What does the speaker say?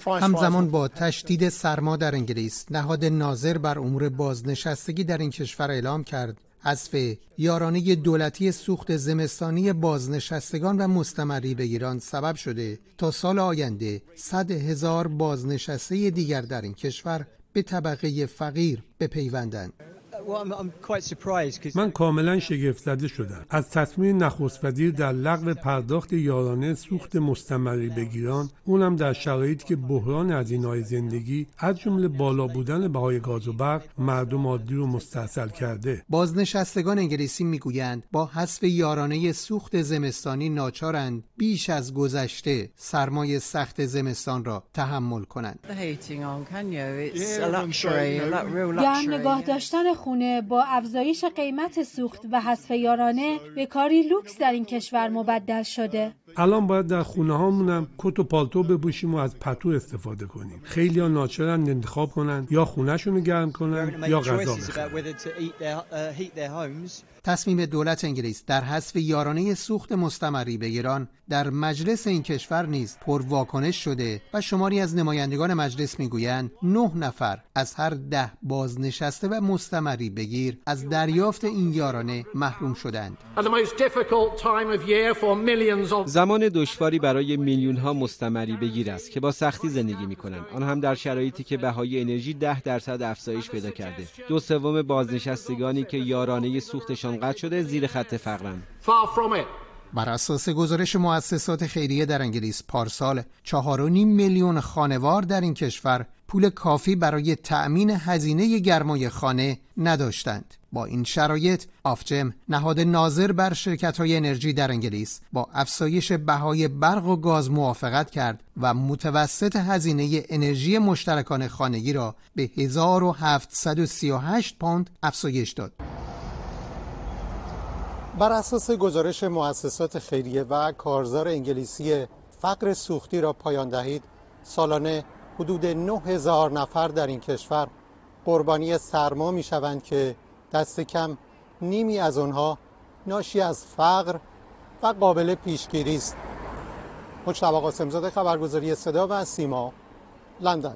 همزمان با تشدید سرما در انگلیس، نهاد ناظر بر امور بازنشستگی در این کشور اعلام کرد حذف یارانه دولتی سوخت زمستانی بازنشستگان و مستمری بگیران سبب شده تا سال آینده 100,000 بازنشسته دیگر در این کشور به طبقه فقیر بپیوندند. من کاملا شگفت زده شدم از تصمیم نخست وزیر در لغو پرداخت یارانه سوخت مستمری بگیران، اونم در شرایطی که بحران هزینه‌های زندگی از جمله بالا بودن بهای گاز و برق مردم عادی رو مستحصل کرده. بازنشستگان انگلیسی میگویند با حذف یارانه سوخت زمستانی ناچارند بیش از گذشته سرمای سخت زمستان را تحمل کنند. گرم نگاه داشتن خونه با افزایش قیمت سوخت و حذف یارانه به کاری لوکس در این کشور مبدل شده. الان باید در خونه هامونم کت و پالتو بپوشیم و از پتو استفاده کنیم. خیلی ها ناچارن انتخاب کنن یا خونه‌شون رو گرم کنن یا غذا بخورن. تصمیم دولت انگلیس در حذف یارانه سوخت مستمری بگیران در مجلس این کشور نیز پرواکنش شده و شماری از نمایندگان مجلس میگویند 9 نفر از هر 10 بازنشسته و مستمری بگیر از دریافت این یارانه محروم شدند. زمان دشواری برای میلیون ها مستمری بگیر است که با سختی زندگی میکنند، آن هم در شرایطی که بهای انرژی 10% افزایش پیدا کرده. 2/3 بازنشستگانی که یارانه سوختشان قطع شده زیر خط فقرند. بر اساس گزارش مؤسسات خیریه در انگلیس، پارسال 4.5 میلیون خانوار در این کشور پول کافی برای تأمین هزینه گرمای خانه نداشتند. با این شرایط، آفجم، نهاد ناظر بر شرکت‌های انرژی در انگلیس، با افزایش بهای برق و گاز موافقت کرد و متوسط هزینه انرژی مشترکان خانگی را به 1738 پوند افزایش داد. بر اساس گزارش مؤسسات خیریه و کارزار انگلیسی، فقر سوختی را پایان دهید، سالانه حدود 9,000 نفر در این کشور قربانی سرما می شوند که دست کم نیمی از آنها ناشی از فقر و قابل پیشگیری است. مجتبی قاسم‌زاده، خبرگزاری صدا و سیما، لندن.